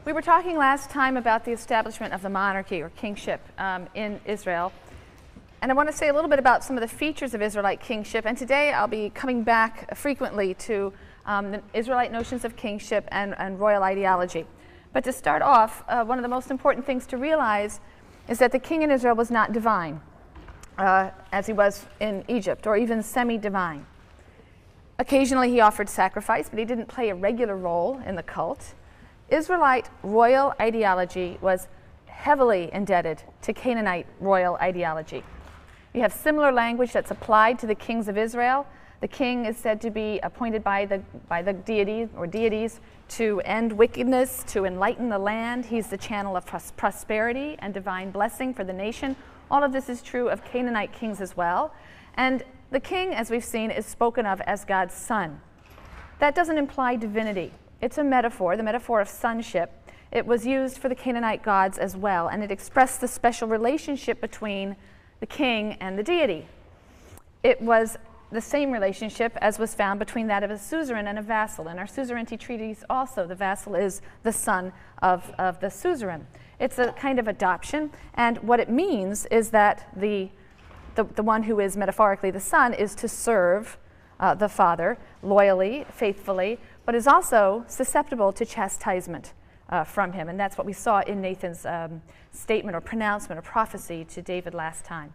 We were talking last time about the establishment of the monarchy or kingship in Israel. And I want to say a little bit about some of the features of Israelite kingship. And today I'll be coming back frequently to the Israelite notions of kingship and royal ideology. But to start off, one of the most important things to realize is that the king in Israel was not divine, as he was in Egypt, or even semi-divine. Occasionally he offered sacrifice, but he didn't play a regular role in the cult. Israelite royal ideology was heavily indebted to Canaanite royal ideology. You have similar language that's applied to the kings of Israel. The king is said to be appointed by the deity or deities to end wickedness, to enlighten the land. He's the channel of prosperity and divine blessing for the nation. All of this is true of Canaanite kings as well. And the king, as we've seen, is spoken of as God's son. That doesn't imply divinity. It's a metaphor, the metaphor of sonship. It was used for the Canaanite gods as well, and it expressed the special relationship between the king and the deity. It was the same relationship as was found between that of a suzerain and a vassal. In our suzerainty treaties also, the vassal is the son of the suzerain. It's a kind of adoption, and what it means is that the one who is metaphorically the son is to serve the father loyally, faithfully, but is also susceptible to chastisement from him. And that's what we saw in Nathan's statement or pronouncement or prophecy to David last time.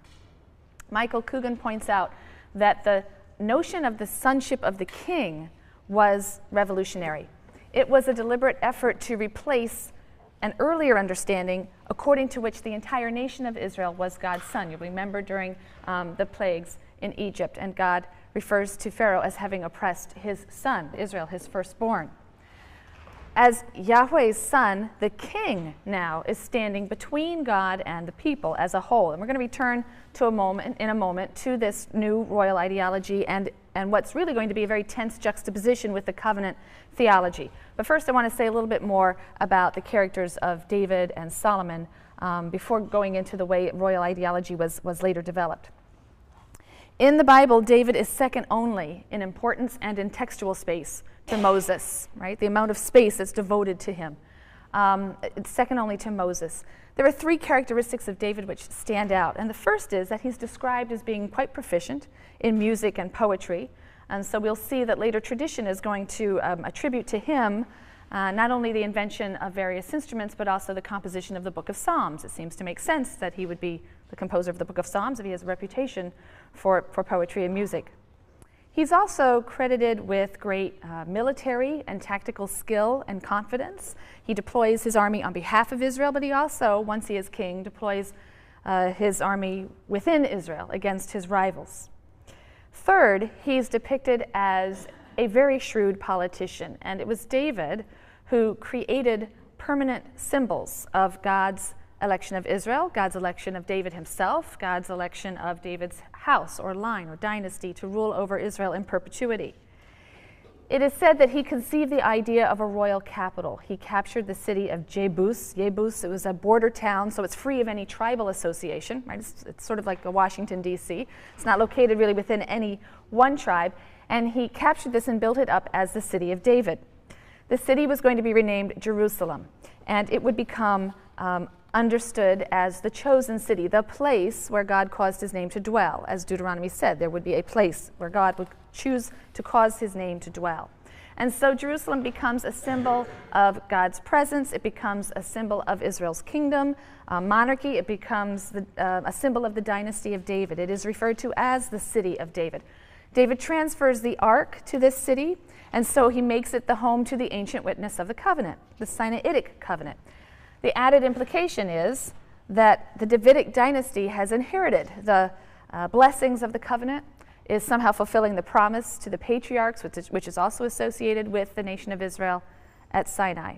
Michael Coogan points out that the notion of the sonship of the king was revolutionary. It was a deliberate effort to replace an earlier understanding according to which the entire nation of Israel was God's son. You'll remember during the plagues in Egypt, and God refers to Pharaoh as having oppressed his son, Israel, his firstborn. As Yahweh's son, the king now is standing between God and the people as a whole. And we're going to return to in a moment to this new royal ideology and what's really going to be a very tense juxtaposition with the covenant theology. But first I want to say a little bit more about the characters of David and Solomon before going into the way royal ideology was later developed. In the Bible, David is second only in importance and in textual space to Moses, right? The amount of space that's devoted to him. It's second only to Moses. There are three characteristics of David which stand out. And the first is that he's described as being quite proficient in music and poetry. And so we'll see that later tradition is going to attribute to him not only the invention of various instruments, but also the composition of the book of Psalms. It seems to make sense that he would be the composer of the book of Psalms if he has a reputation for poetry and music. He's also credited with great military and tactical skill and confidence. He deploys his army on behalf of Israel, but he also, once he is king, deploys his army within Israel against his rivals. Third, he's depicted as a very shrewd politician, and it was David who created permanent symbols of God's election of Israel, God's election of David himself, God's election of David's house or line or dynasty to rule over Israel in perpetuity. It is said that he conceived the idea of a royal capital. He captured the city of Jebus. Jebus, it was a border town, so it's free of any tribal association, right? It's sort of like a Washington, D.C. It's not located really within any one tribe. And he captured this and built it up as the city of David. The city was going to be renamed Jerusalem, and it would become understood as the chosen city, the place where God caused his name to dwell. As Deuteronomy said, there would be a place where God would choose to cause his name to dwell. And so Jerusalem becomes a symbol of God's presence. It becomes a symbol of Israel's kingdom, monarchy. It becomes a symbol of the dynasty of David. It is referred to as the city of David. David transfers the ark to this city, and so he makes it the home to the ancient witness of the covenant, the Sinaitic covenant. The added implication is that the Davidic dynasty has inherited the blessings of the covenant, is somehow fulfilling the promise to the patriarchs, which is also associated with the nation of Israel at Sinai.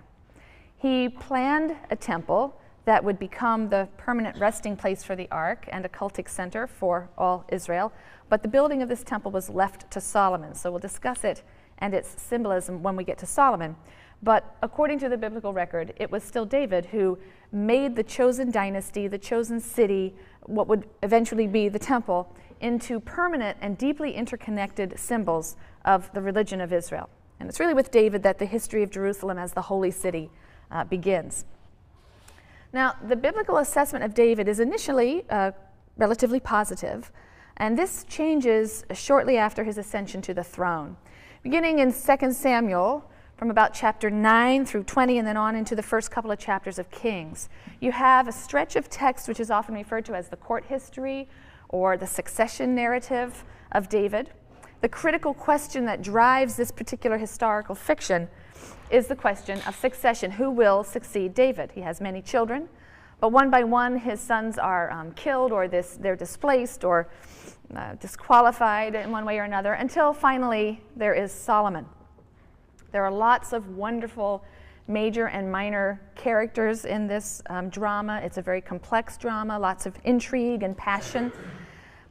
He planned a temple that would become the permanent resting place for the ark and a cultic center for all Israel, but the building of this temple was left to Solomon. So we'll discuss it and its symbolism when we get to Solomon. But according to the biblical record, it was still David who made the chosen dynasty, the chosen city, what would eventually be the temple, into permanent and deeply interconnected symbols of the religion of Israel. And it's really with David that the history of Jerusalem as the holy city begins. Now, the biblical assessment of David is initially relatively positive, and this changes shortly after his ascension to the throne. Beginning in 2 Samuel, from about chapter 9 through 20, and then on into the first couple of chapters of Kings, you have a stretch of text which is often referred to as the court history or the succession narrative of David. The critical question that drives this particular historical fiction is the question of succession. Who will succeed David? He has many children, but one by one his sons are killed, or they're displaced or disqualified in one way or another, until finally there is Solomon. There are lots of wonderful major and minor characters in this drama. It's a very complex drama, lots of intrigue and passion.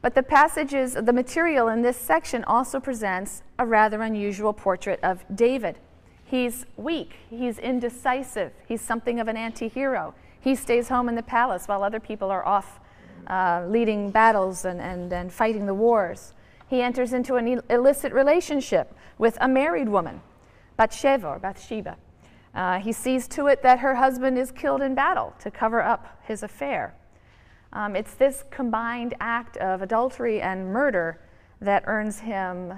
But the material in this section also presents a rather unusual portrait of David. He's weak, he's indecisive, he's something of an anti-hero. He stays home in the palace while other people are off leading battles and fighting the wars. He enters into an illicit relationship with a married woman, Bathsheba. He sees to it that her husband is killed in battle to cover up his affair. It's this combined act of adultery and murder that earns him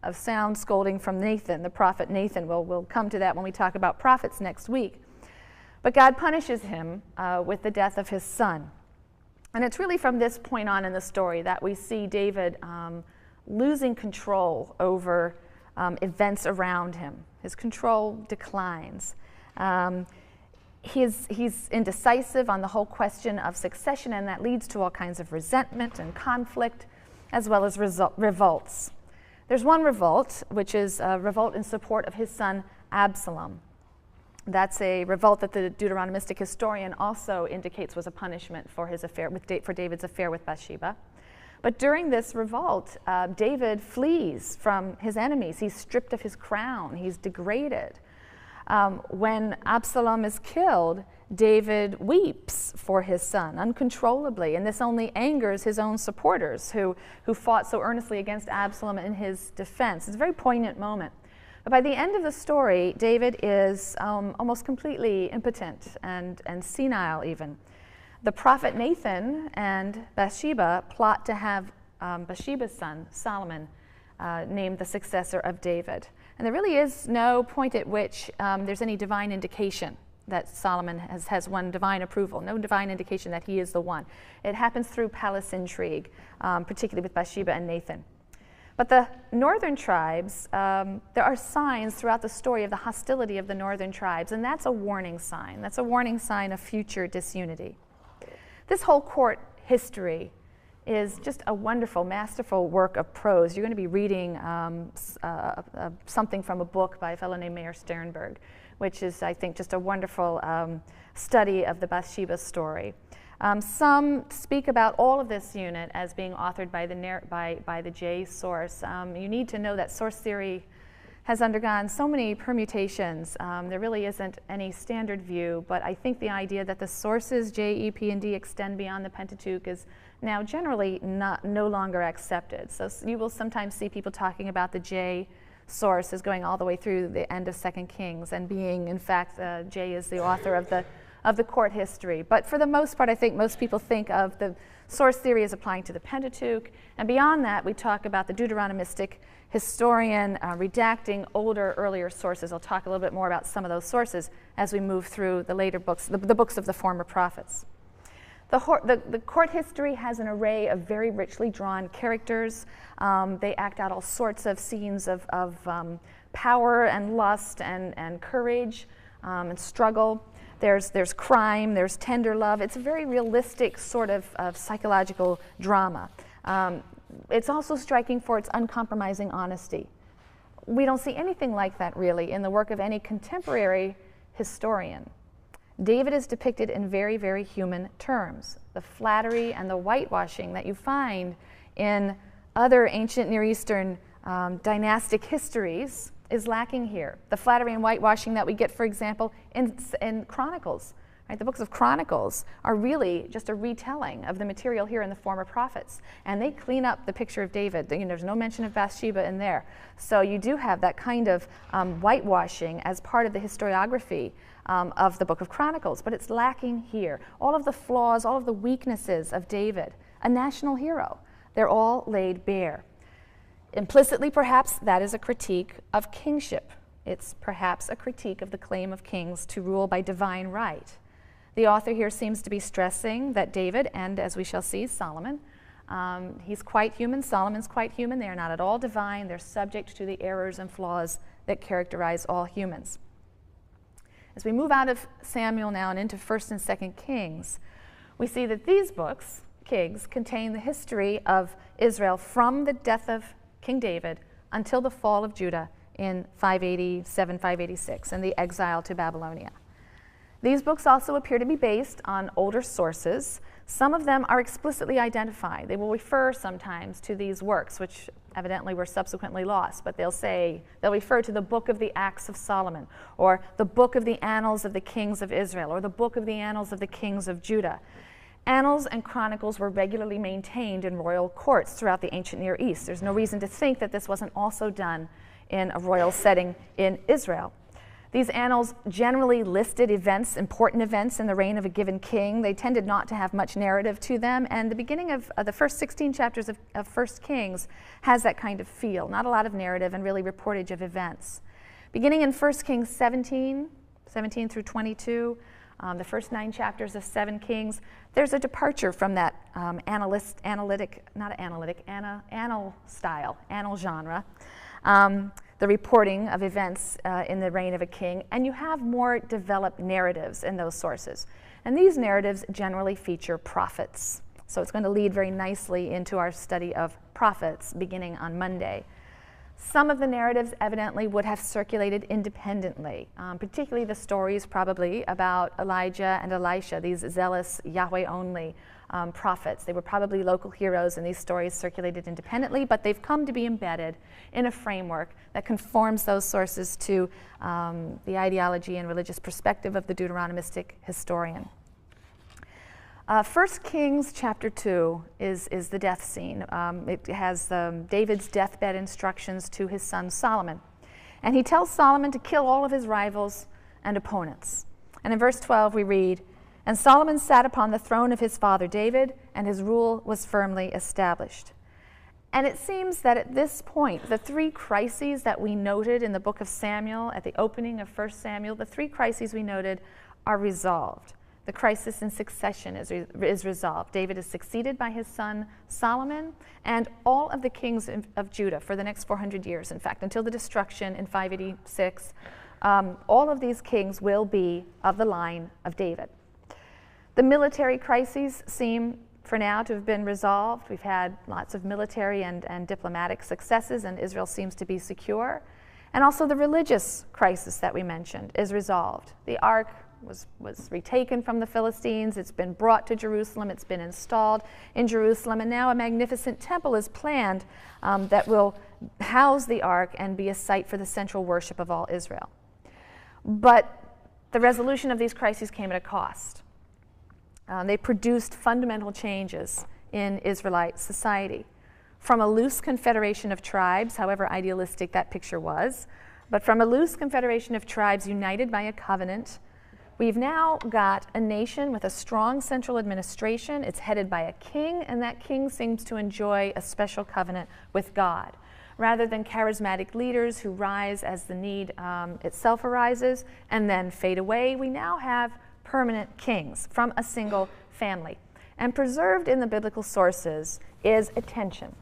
a sound scolding from Nathan, the prophet Nathan. We'll come to that when we talk about prophets next week. But God punishes him with the death of his son. And it's really from this point on in the story that we see David losing control over events around him. His control declines. He's indecisive on the whole question of succession, and that leads to all kinds of resentment and conflict, as well as revolts. There's one revolt, which is a revolt in support of his son Absalom. That's a revolt that the Deuteronomistic historian also indicates was a punishment for his affair for David's affair with Bathsheba. But during this revolt, David flees from his enemies. He's stripped of his crown. He's degraded. When Absalom is killed, David weeps for his son uncontrollably, and this only angers his own supporters who fought so earnestly against Absalom in his defense. It's a very poignant moment. But by the end of the story, David is almost completely impotent and senile even. The prophet Nathan and Bathsheba plot to have Bathsheba's son, Solomon, named the successor of David. And there really is no point at which there's any divine indication that Solomon has won divine approval, no divine indication that he is the one. It happens through palace intrigue, particularly with Bathsheba and Nathan. But the northern tribes, there are signs throughout the story of the hostility of the northern tribes, and that's a warning sign. That's a warning sign of future disunity. This whole court history is just a wonderful, masterful work of prose. You're going to be reading something from a book by a fellow named Mayer Sternberg, which is, I think, just a wonderful study of the Bathsheba story. Some speak about all of this unit as being authored by the J source. You need to know that source theory has undergone so many permutations. There really isn't any standard view, but I think the idea that the sources J, E, P, and D extend beyond the Pentateuch is now generally no longer accepted. So you will sometimes see people talking about the J source as going all the way through the end of 2 Kings and being, in fact, J is the author of the court history. But for the most part, I think most people think of the source theory as applying to the Pentateuch. And beyond that, we talk about the Deuteronomistic historian redacting earlier sources. I'll talk a little bit more about some of those sources as we move through the later books, the books of the former prophets. The court history has an array of very richly drawn characters. They act out all sorts of scenes of power and lust and courage and struggle. There's crime, there's tender love. It's a very realistic sort of psychological drama. It's also striking for its uncompromising honesty. We don't see anything like that really in the work of any contemporary historian. David is depicted in very, very human terms. The flattery and the whitewashing that you find in other ancient Near Eastern dynastic histories is lacking here. The flattery and whitewashing that we get, for example, in Chronicles Right? The books of Chronicles are really just a retelling of the material here in the former prophets, and they clean up the picture of David. There's no mention of Bathsheba in there. So you do have that kind of whitewashing as part of the historiography of the book of Chronicles, but it's lacking here. All of the flaws, all of the weaknesses of David, a national hero, they're all laid bare. Implicitly, perhaps, that is a critique of kingship. It's perhaps a critique of the claim of kings to rule by divine right. The author here seems to be stressing that David, and as we shall see, Solomon, he's quite human, Solomon's quite human. They are not at all divine. They're subject to the errors and flaws that characterize all humans. As we move out of Samuel now and into 1st and 2nd Kings, we see that these books, Kings, contain the history of Israel from the death of King David until the fall of Judah in 587, 586, and the exile to Babylonia. These books also appear to be based on older sources. Some of them are explicitly identified. They will refer sometimes to these works, which evidently were subsequently lost, but they'll refer to the Book of the Acts of Solomon, or the Book of the Annals of the Kings of Israel, or the Book of the Annals of the Kings of Judah. Annals and chronicles were regularly maintained in royal courts throughout the ancient Near East. There's no reason to think that this wasn't also done in a royal setting in Israel. These annals generally listed events, important events in the reign of a given king. They tended not to have much narrative to them, and the beginning of the first 16 chapters of 1 Kings has that kind of feel, not a lot of narrative and really reportage of events. Beginning in 1 Kings 17 through 22, the first 9 chapters of 7 Kings, there's a departure from that annal genre. The reporting of events in the reign of a king, and you have more developed narratives in those sources. And these narratives generally feature prophets. So it's going to lead very nicely into our study of prophets beginning on Monday. Some of the narratives evidently would have circulated independently, particularly the stories probably about Elijah and Elisha, these zealous Yahweh-only prophets. They were probably local heroes, and these stories circulated independently, but they've come to be embedded in a framework that conforms those sources to the ideology and religious perspective of the Deuteronomistic historian. 1 Kings chapter 2 is the death scene. It has David's deathbed instructions to his son Solomon. And he tells Solomon to kill all of his rivals and opponents. And in verse 12 we read, "And Solomon sat upon the throne of his father David, and his rule was firmly established." And it seems that at this point, the 3 crises that we noted in the book of Samuel, at the opening of 1 Samuel, the 3 crises we noted are resolved. The crisis in succession is resolved. David is succeeded by his son Solomon, and all of the kings of Judah for the next 400 years, in fact, until the destruction in 586, all of these kings will be of the line of David. The military crises seem, for now, to have been resolved. We've had lots of military and diplomatic successes, and Israel seems to be secure. And also the religious crisis that we mentioned is resolved. The ark was retaken from the Philistines. It's been brought to Jerusalem. It's been installed in Jerusalem. And now a magnificent temple is planned that will house the ark and be a site for the central worship of all Israel. But the resolution of these crises came at a cost. They produced fundamental changes in Israelite society. From a loose confederation of tribes, however idealistic that picture was, but from a loose confederation of tribes united by a covenant, we've now got a nation with a strong central administration. It's headed by a king, and that king seems to enjoy a special covenant with God. Rather than charismatic leaders who rise as the need itself arises and then fade away, we now have permanent kings from a single family. And preserved in the biblical sources is a tension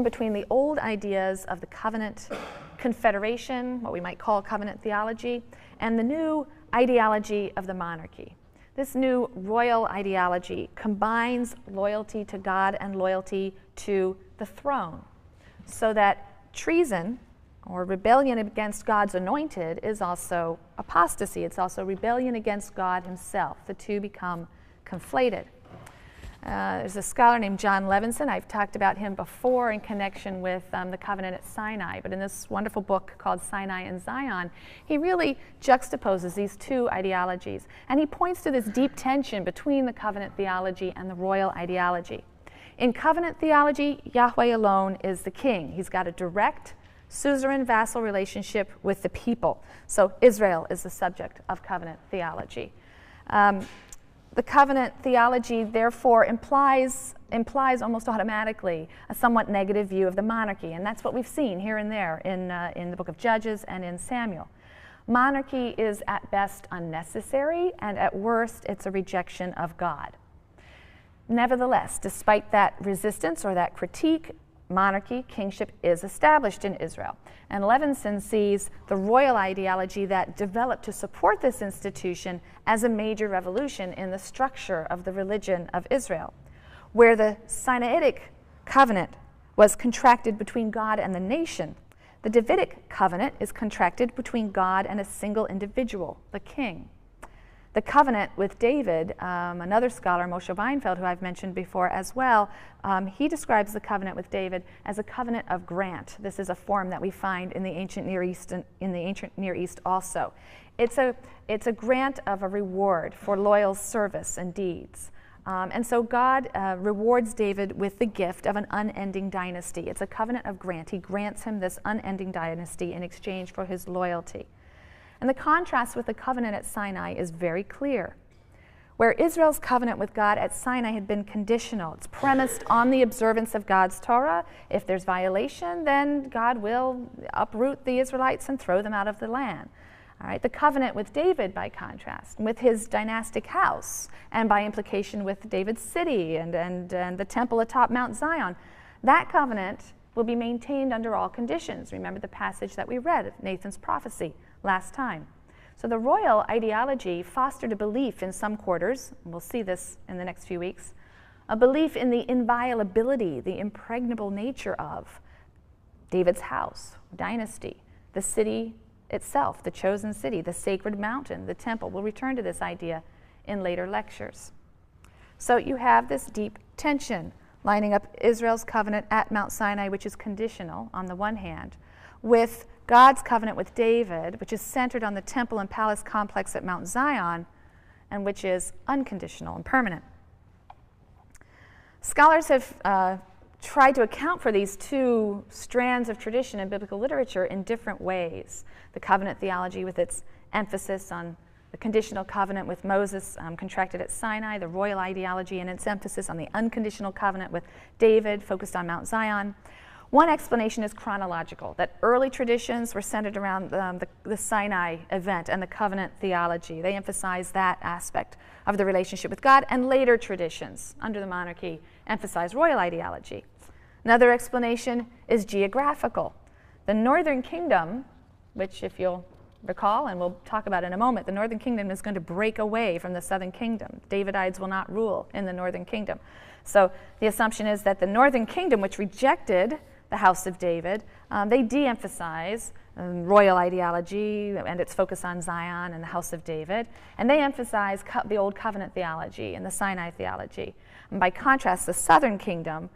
between the old ideas of the covenant confederation, what we might call covenant theology, and the new ideology of the monarchy. This new royal ideology combines loyalty to God and loyalty to the throne, so that treason or rebellion against God's anointed is also apostasy. It's also rebellion against God himself. The two become conflated. There's a scholar named John Levinson. I've talked about him before in connection with the covenant at Sinai, but in this wonderful book called Sinai and Zion, he really juxtaposes these two ideologies, and he points to this deep tension between the covenant theology and the royal ideology. In covenant theology, Yahweh alone is the king. He's got a direct, suzerain vassal relationship with the people. So Israel is the subject of covenant theology. The covenant theology, therefore, implies almost automatically a somewhat negative view of the monarchy, and that's what we've seen here and there in the book of Judges and in Samuel. Monarchy is at best unnecessary, and at worst, it's a rejection of God. Nevertheless, despite that resistance or that critique, monarchy, kingship is established in Israel. And Levinson sees the royal ideology that developed to support this institution as a major revolution in the structure of the religion of Israel, where the Sinaitic covenant was contracted between God and the nation. The Davidic covenant is contracted between God and a single individual, the king. The covenant with David, another scholar, Moshe Weinfeld, who I've mentioned before as well, he describes the covenant with David as a covenant of grant. This is a form that we find in the ancient Near East, also. It's a grant of a reward for loyal service and deeds. And so God rewards David with the gift of an unending dynasty. It's a covenant of grant. He grants him this unending dynasty in exchange for his loyalty. And the contrast with the covenant at Sinai is very clear. Where Israel's covenant with God at Sinai had been conditional, it's premised on the observance of God's Torah. If there's violation, then God will uproot the Israelites and throw them out of the land. All right, the covenant with David, by contrast, with his dynastic house, and by implication with David's city and the temple atop Mount Zion, that covenant will be maintained under all conditions. Remember the passage that we read of Nathan's prophecy last time. So the royal ideology fostered a belief in some quarters, and we'll see this in the next few weeks, a belief in the inviolability, the impregnable nature of David's house, dynasty, the city itself, the chosen city, the sacred mountain, the temple. We'll return to this idea in later lectures. So you have this deep tension lining up Israel's covenant at Mount Sinai, which is conditional on the one hand, with God's covenant with David, which is centered on the temple and palace complex at Mount Zion, and which is unconditional and permanent. Scholars have tried to account for these two strands of tradition in biblical literature in different ways. The covenant theology with its emphasis on the conditional covenant with Moses contracted at Sinai, the royal ideology and its emphasis on the unconditional covenant with David focused on Mount Zion. One explanation is chronological, that early traditions were centered around the Sinai event and the covenant theology. They emphasize that aspect of the relationship with God, and later traditions under the monarchy emphasize royal ideology. Another explanation is geographical. The northern kingdom, which if you'll recall, and we'll talk about in a moment, the northern kingdom is going to break away from the southern kingdom. Davidites will not rule in the northern kingdom. So the assumption is that the northern kingdom, which rejected the house of David, they de-emphasize royal ideology and its focus on Zion and the house of David, and they emphasize the old covenant theology and the Sinai theology. And by contrast, the southern kingdom,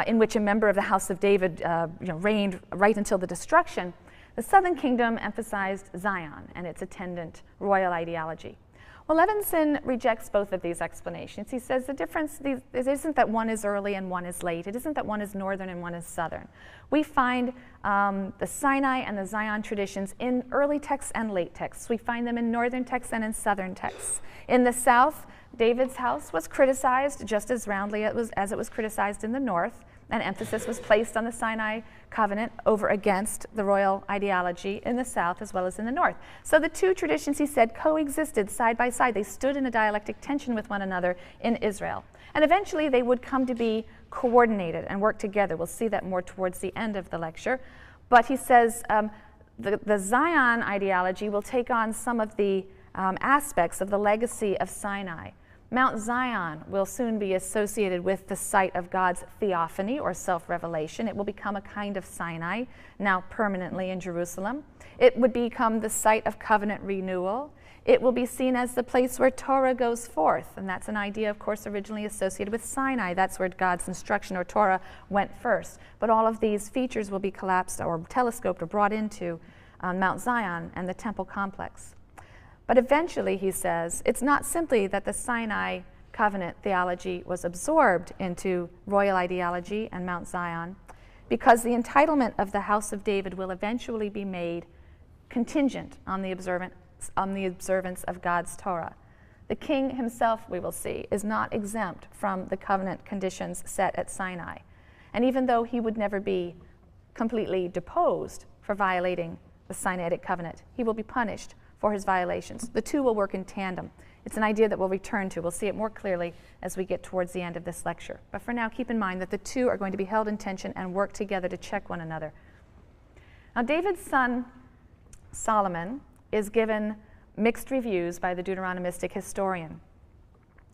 in which a member of the house of David reigned right until the destruction, the southern kingdom emphasized Zion and its attendant royal ideology. Well, Levinson rejects both of these explanations. He says the difference isn't that one is early and one is late. It isn't that one is northern and one is southern. We find the Sinai and the Zion traditions in early texts and late texts. We find them in northern texts and in southern texts. In the south, David's house was criticized just as roundly as it was criticized in the north, and emphasis was placed on the Sinai covenant over against the royal ideology in the south as well as in the north. So the two traditions, he said, coexisted side by side. They stood in a dialectic tension with one another in Israel. And eventually they would come to be coordinated and work together. We'll see that more towards the end of the lecture. But he says the Zion ideology will take on some of the aspects of the legacy of Sinai. Mount Zion will soon be associated with the site of God's theophany or self-revelation. It will become a kind of Sinai, now permanently in Jerusalem. It would become the site of covenant renewal. It will be seen as the place where Torah goes forth, and that's an idea, of course, originally associated with Sinai. That's where God's instruction or Torah went first. But all of these features will be collapsed or telescoped or brought into Mount Zion and the temple complex. But eventually, he says, it's not simply that the Sinai covenant theology was absorbed into royal ideology and Mount Zion, because the entitlement of the house of David will eventually be made contingent on the observance of God's Torah. The king himself, we will see, is not exempt from the covenant conditions set at Sinai. And even though he would never be completely deposed for violating the Sinaitic covenant, he will be punished for his violations. The two will work in tandem. It's an idea that we'll return to. We'll see it more clearly as we get towards the end of this lecture. But for now, keep in mind that the two are going to be held in tension and work together to check one another. Now, David's son, Solomon, is given mixed reviews by the Deuteronomistic historian.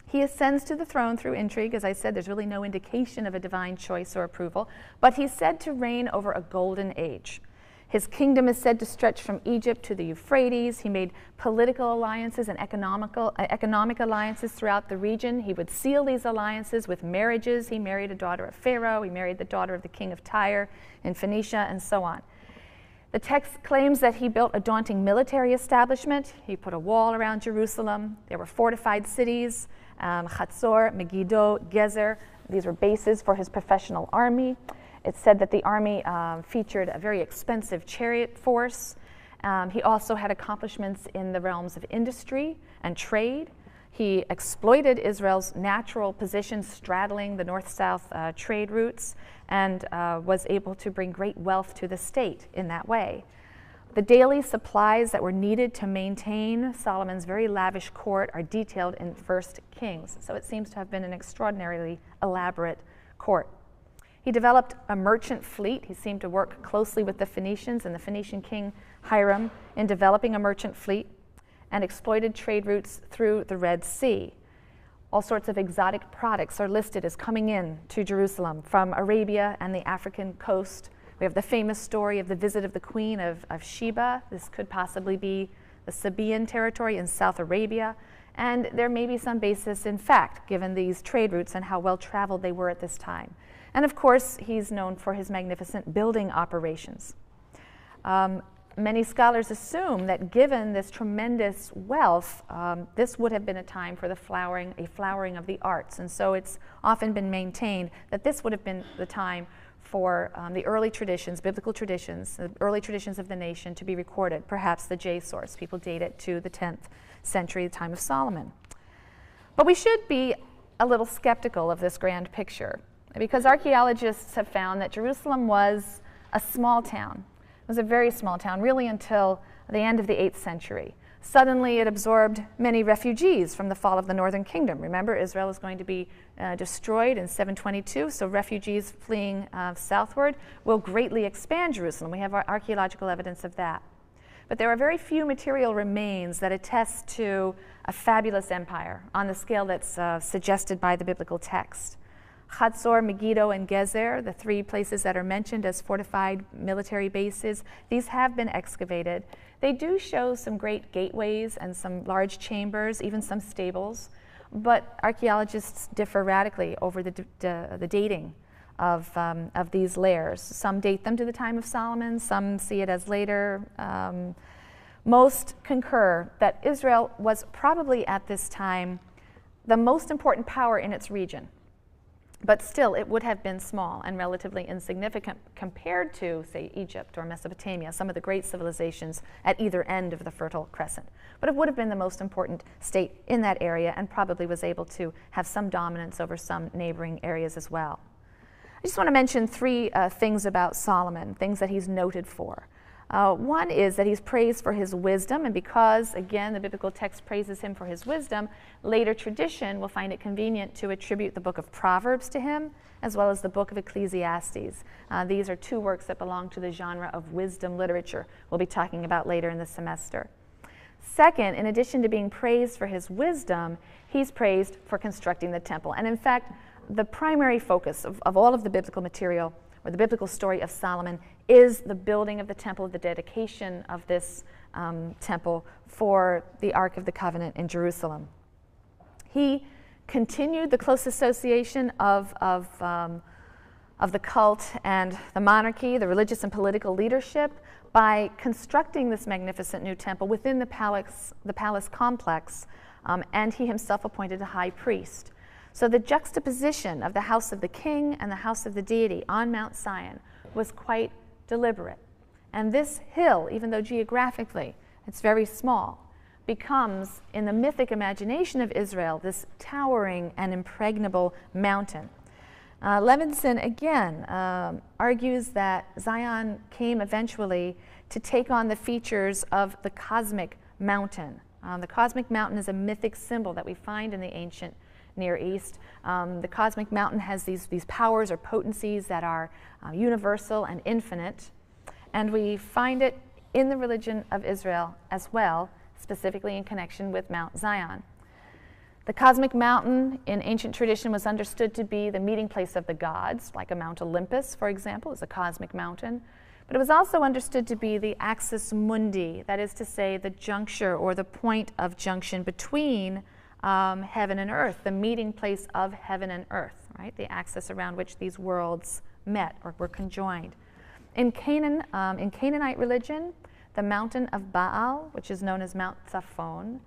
He ascends to the throne through intrigue. As I said, there's really no indication of a divine choice or approval, but he's said to reign over a golden age. His kingdom is said to stretch from Egypt to the Euphrates. He made political alliances and economic alliances throughout the region. He would seal these alliances with marriages. He married a daughter of Pharaoh. He married the daughter of the king of Tyre in Phoenicia, and so on. The text claims that he built a daunting military establishment. He put a wall around Jerusalem. There were fortified cities, Hatzor, Megiddo, Gezer. These were bases for his professional army. It's said that the army featured a very expensive chariot force. He also had accomplishments in the realms of industry and trade. He exploited Israel's natural position straddling the north-south trade routes and was able to bring great wealth to the state in that way. The daily supplies that were needed to maintain Solomon's very lavish court are detailed in 1 Kings, so it seems to have been an extraordinarily elaborate court. He developed a merchant fleet. He seemed to work closely with the Phoenicians and the Phoenician king Hiram in developing a merchant fleet and exploited trade routes through the Red Sea. All sorts of exotic products are listed as coming in to Jerusalem from Arabia and the African coast. We have the famous story of the visit of the Queen of Sheba. This could possibly be the Sabaean territory in South Arabia. And there may be some basis in fact, given these trade routes and how well traveled they were at this time. And of course, he's known for his magnificent building operations. Many scholars assume that given this tremendous wealth, this would have been a time for a flowering of the arts. And so it's often been maintained that this would have been the time for the early traditions, biblical traditions, the early traditions of the nation to be recorded, perhaps the J source. People date it to the 10th century, the time of Solomon. But we should be a little skeptical of this grand picture, because archaeologists have found that Jerusalem was a small town. It was a very small town, really until the end of the 8th century. Suddenly it absorbed many refugees from the fall of the northern kingdom. Remember, Israel is going to be destroyed in 722, so refugees fleeing southward will greatly expand Jerusalem. We have archaeological evidence of that. But there are very few material remains that attest to a fabulous empire on the scale that's suggested by the biblical text. Hatzor, Megiddo, and Gezer, the three places that are mentioned as fortified military bases, these have been excavated. They do show some great gateways and some large chambers, even some stables, but archaeologists differ radically over the dating of these layers. Some date them to the time of Solomon, some see it as later. Most concur that Israel was probably at this time the most important power in its region. But still, it would have been small and relatively insignificant compared to, say, Egypt or Mesopotamia, some of the great civilizations at either end of the Fertile Crescent. But it would have been the most important state in that area and probably was able to have some dominance over some neighboring areas as well. I just want to mention three things about Solomon, things that he's noted for. One is that he's praised for his wisdom, and because, again, the biblical text praises him for his wisdom, later tradition will find it convenient to attribute the book of Proverbs to him, as well as the book of Ecclesiastes. These are two works that belong to the genre of wisdom literature we'll be talking about later in the semester. Second, in addition to being praised for his wisdom, he's praised for constructing the temple. And in fact, the primary focus of all of the biblical material, or the biblical story of Solomon, is the building of the temple, the dedication of this temple for the Ark of the Covenant in Jerusalem. He continued the close association of the cult and the monarchy, the religious and political leadership, by constructing this magnificent new temple within the palace complex, and he himself appointed a high priest. So the juxtaposition of the house of the king and the house of the deity on Mount Zion was quite deliberate. And this hill, even though geographically it's very small, becomes, in the mythic imagination of Israel, this towering and impregnable mountain. Levinson, again, argues that Zion came eventually to take on the features of the cosmic mountain. The cosmic mountain is a mythic symbol that we find in the ancient Near East. The cosmic mountain has these powers or potencies that are universal and infinite, and we find it in the religion of Israel as well, specifically in connection with Mount Zion. The cosmic mountain in ancient tradition was understood to be the meeting place of the gods, like a Mount Olympus, for example, is a cosmic mountain. But it was also understood to be the axis mundi, that is to say, the juncture or the point of junction between heaven and earth, the meeting place of heaven and earth, right? The axis around which these worlds met or were conjoined. In Canaan, in Canaanite religion, the mountain of Baal, which is known as Mount Zaphon,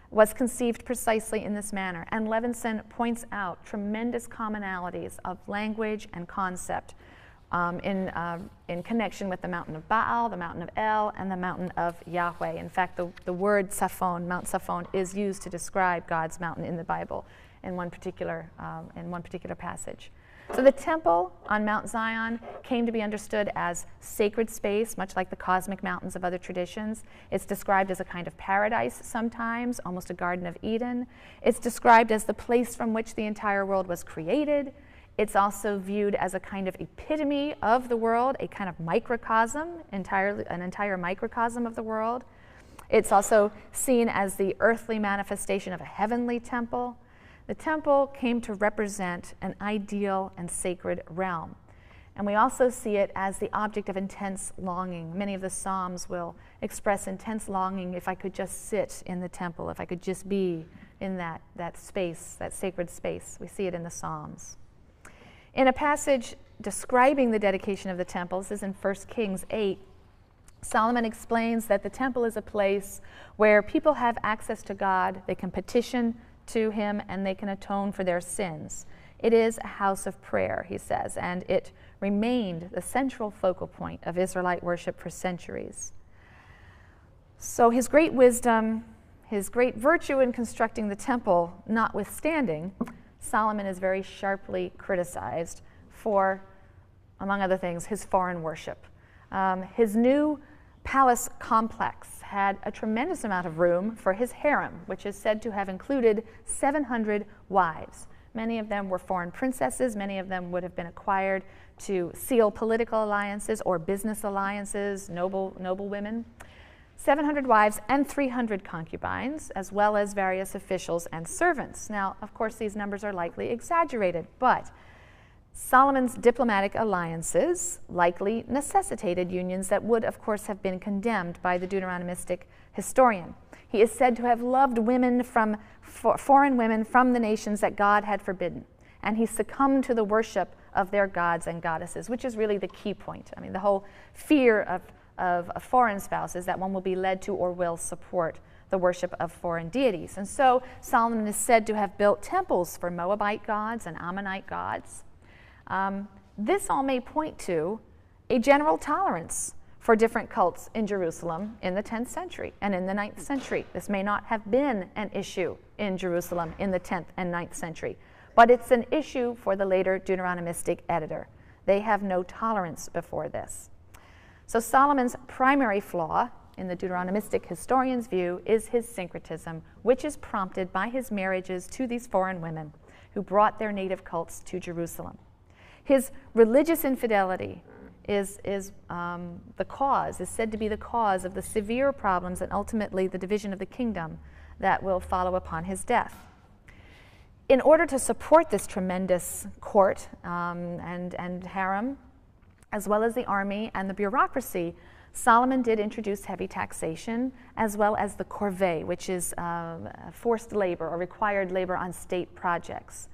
was conceived precisely in this manner. And Levinson points out tremendous commonalities of language and concept in connection with the mountain of Baal, the mountain of El, and the mountain of Yahweh. In fact, the word Zaphon, Mount Zaphon, is used to describe God's mountain in the Bible in one particular passage. So the temple on Mount Zion came to be understood as sacred space, much like the cosmic mountains of other traditions. It's described as a kind of paradise sometimes, almost a Garden of Eden. It's described as the place from which the entire world was created. It's also viewed as a kind of epitome of the world, a kind of microcosm, an entire microcosm of the world. It's also seen as the earthly manifestation of a heavenly temple. The temple came to represent an ideal and sacred realm. And we also see it as the object of intense longing. Many of the Psalms will express intense longing, if I could just sit in the temple, if I could just be in that space, that sacred space. We see it in the Psalms. In a passage describing the dedication of the temple, this is in 1 Kings 8, Solomon explains that the temple is a place where people have access to God, they can petition to him, and they can atone for their sins. It is a house of prayer, he says, and it remained the central focal point of Israelite worship for centuries. So his great wisdom, his great virtue in constructing the temple notwithstanding, Solomon is very sharply criticized for, among other things, his foreign worship. His new palace complex had a tremendous amount of room for his harem, which is said to have included 700 wives. Many of them were foreign princesses. Many of them would have been acquired to seal political alliances or business alliances, noble women. 700 wives and 300 concubines, as well as various officials and servants. Now, of course, these numbers are likely exaggerated, but Solomon's diplomatic alliances likely necessitated unions that would, of course, have been condemned by the Deuteronomistic historian. He is said to have loved women foreign women from the nations that God had forbidden, and he succumbed to the worship of their gods and goddesses, which is really the key point. I mean, the whole fear of a foreign spouse is that one will be led to or will support the worship of foreign deities. And so Solomon is said to have built temples for Moabite gods and Ammonite gods. This all may point to a general tolerance for different cults in Jerusalem in the 10th century and in the 9th century. This may not have been an issue in Jerusalem in the 10th and 9th century, but it's an issue for the later Deuteronomistic editor. They have no tolerance before this. So Solomon's primary flaw, in the Deuteronomistic historian's view, is his syncretism, which is prompted by his marriages to these foreign women who brought their native cults to Jerusalem. His religious infidelity is said to be the cause of the severe problems and ultimately the division of the kingdom that will follow upon his death. In order to support this tremendous court and harem, as well as the army and the bureaucracy, Solomon did introduce heavy taxation, as well as the corvée, which is forced labor or required labor on state projects.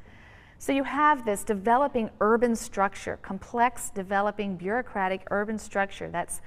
So you have this developing urban structure, complex, developing, bureaucratic urban structure that's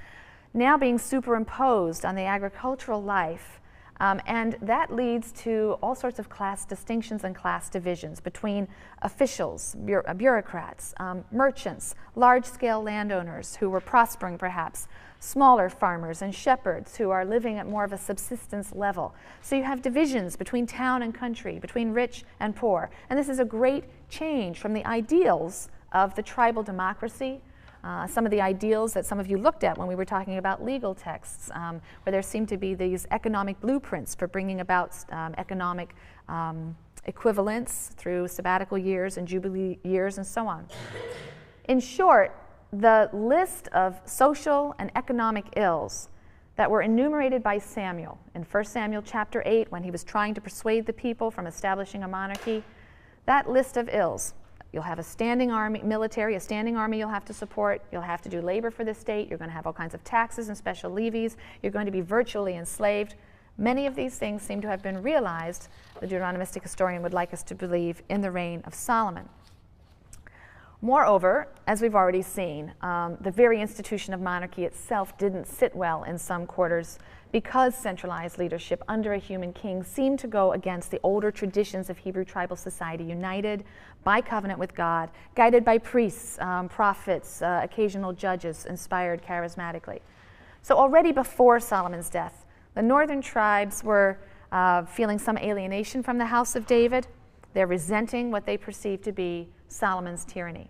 now being superimposed on the agricultural life. And that leads to all sorts of class distinctions and class divisions between officials, bureaucrats, merchants, large-scale landowners who were prospering perhaps, smaller farmers and shepherds who are living at more of a subsistence level. So you have divisions between town and country, between rich and poor. And this is a great change from the ideals of the tribal democracy, some of the ideals that some of you looked at when we were talking about legal texts, where there seem to be these economic blueprints for bringing about economic equivalence through sabbatical years and jubilee years and so on. In short, the list of social and economic ills that were enumerated by Samuel in 1 Samuel chapter 8 when he was trying to persuade the people from establishing a monarchy, that list of ills. You'll have a standing army, military, a standing army you'll have to support. You'll have to do labor for the state. You're going to have all kinds of taxes and special levies. You're going to be virtually enslaved. Many of these things seem to have been realized, the Deuteronomistic historian would like us to believe, in the reign of Solomon. Moreover, as we've already seen, the very institution of monarchy itself didn't sit well in some quarters because centralized leadership under a human king seemed to go against the older traditions of Hebrew tribal society, united by covenant with God, guided by priests, prophets, occasional judges, inspired charismatically. So already before Solomon's death, the northern tribes were feeling some alienation from the house of David. They're resenting what they perceive to be Solomon's tyranny.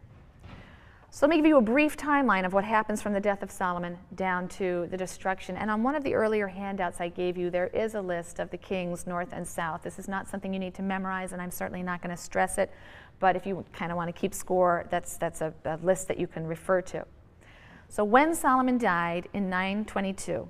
So let me give you a brief timeline of what happens from the death of Solomon down to the destruction. And on one of the earlier handouts I gave you, there is a list of the kings north and south. This is not something you need to memorize, and I'm certainly not going to stress it. But if you kind of want to keep score, that's a list that you can refer to. So when Solomon died in 922,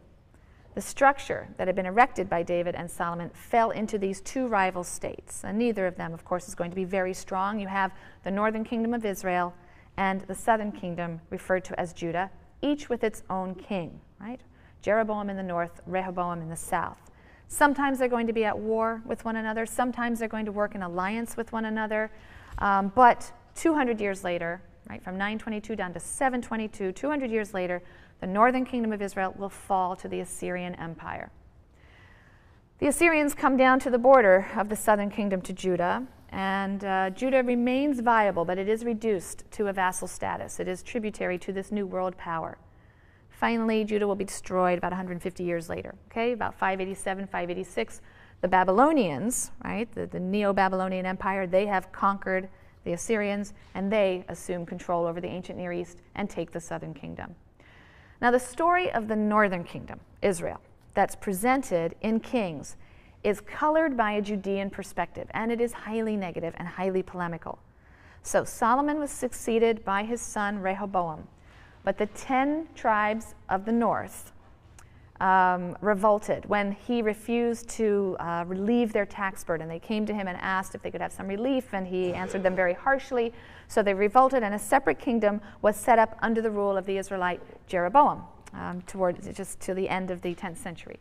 the structure that had been erected by David and Solomon fell into these two rival states. And neither of them, of course, is going to be very strong. You have the northern kingdom of Israel and the southern kingdom referred to as Judah, each with its own king, right? Jeroboam in the north, Rehoboam in the south. Sometimes they're going to be at war with one another. Sometimes they're going to work in alliance with one another. But 200 years later, right, from 922 down to 722, 200 years later, the northern kingdom of Israel will fall to the Assyrian Empire. The Assyrians come down to the border of the southern kingdom to Judah, and Judah remains viable, but it is reduced to a vassal status. It is tributary to this new world power. Finally, Judah will be destroyed about 150 years later, okay? About 587, 586. The Babylonians, right, the Neo-Babylonian Empire, they have conquered the Assyrians, and they assume control over the ancient Near East and take the southern kingdom. Now, the story of the northern kingdom, Israel, that's presented in Kings is colored by a Judean perspective, and it is highly negative and highly polemical. So Solomon was succeeded by his son Rehoboam, but the 10 tribes of the north revolted when he refused to relieve their tax burden. They came to him and asked if they could have some relief, and he answered them very harshly. So they revolted, and a separate kingdom was set up under the rule of the Israelite Jeroboam just to the end of the 10th century.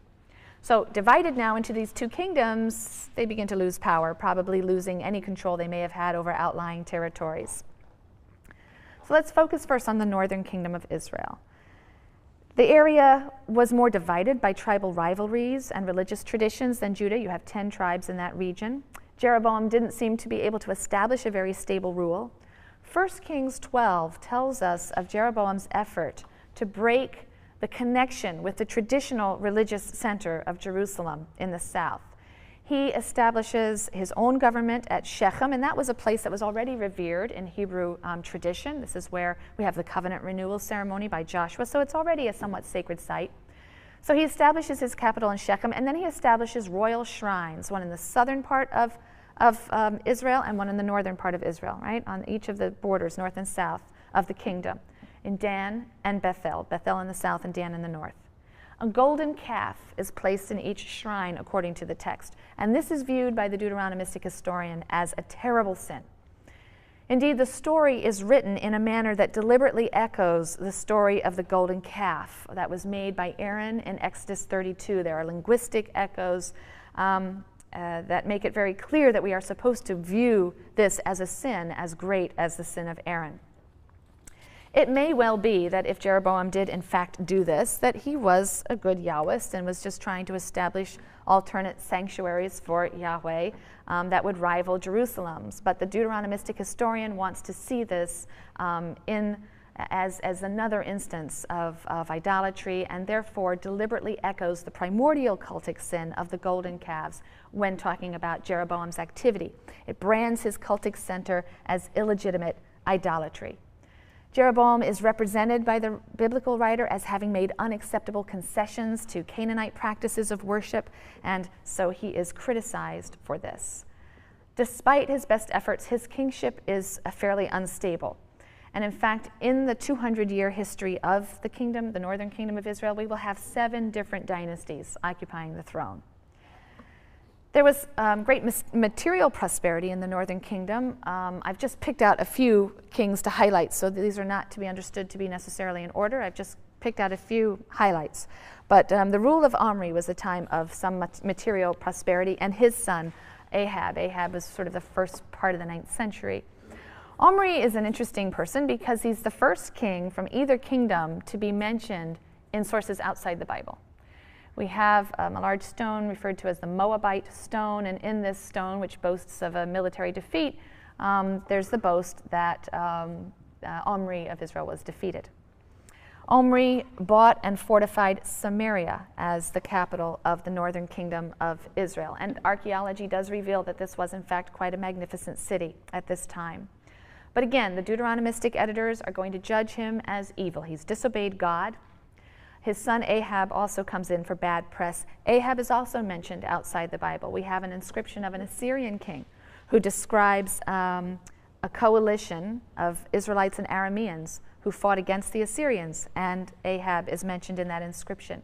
So divided now into these two kingdoms, they begin to lose power, probably losing any control they may have had over outlying territories. So let's focus first on the northern kingdom of Israel. The area was more divided by tribal rivalries and religious traditions than Judah. You have 10 tribes in that region. Jeroboam didn't seem to be able to establish a very stable rule. 1 Kings 12 tells us of Jeroboam's effort to break the connection with the traditional religious center of Jerusalem in the south. He establishes his own government at Shechem, and that was a place that was already revered in Hebrew tradition. This is where we have the covenant renewal ceremony by Joshua, so it's already a somewhat sacred site. So he establishes his capital in Shechem, and then he establishes royal shrines, one in the southern part of Israel and one in the northern part of Israel, right, on each of the borders, north and south of the kingdom, in Dan and Bethel in the south and Dan in the north. A golden calf is placed in each shrine according to the text, and this is viewed by the Deuteronomistic historian as a terrible sin. Indeed, the story is written in a manner that deliberately echoes the story of the golden calf that was made by Aaron in Exodus 32. There are linguistic echoes that make it very clear that we are supposed to view this as a sin as great as the sin of Aaron. It may well be that if Jeroboam did in fact do this, that he was a good Yahwist and was just trying to establish alternate sanctuaries for Yahweh that would rival Jerusalem's. But the Deuteronomistic historian wants to see this as another instance of idolatry, and therefore deliberately echoes the primordial cultic sin of the golden calves when talking about Jeroboam's activity. It brands his cultic center as illegitimate idolatry. Jeroboam is represented by the biblical writer as having made unacceptable concessions to Canaanite practices of worship, and so he is criticized for this. Despite his best efforts, his kingship is fairly unstable. And in fact, in the 200-year history of the kingdom, the northern kingdom of Israel, we will have 7 different dynasties occupying the throne. There was great material prosperity in the northern kingdom. I've just picked out a few kings to highlight, so these are not to be understood to be necessarily in order. I've just picked out a few highlights. But the rule of Omri was a time of some material prosperity, and his son, Ahab. Ahab was sort of the first part of the 9th century. Omri is an interesting person because he's the first king from either kingdom to be mentioned in sources outside the Bible. We have a large stone referred to as the Moabite stone, and in this stone, which boasts of a military defeat, there's the boast that Omri of Israel was defeated. Omri bought and fortified Samaria as the capital of the northern kingdom of Israel, and archaeology does reveal that this was in fact quite a magnificent city at this time. But again, the Deuteronomistic editors are going to judge him as evil. He's disobeyed God. His son Ahab also comes in for bad press. Ahab is also mentioned outside the Bible. We have an inscription of an Assyrian king who describes a coalition of Israelites and Arameans who fought against the Assyrians, and Ahab is mentioned in that inscription.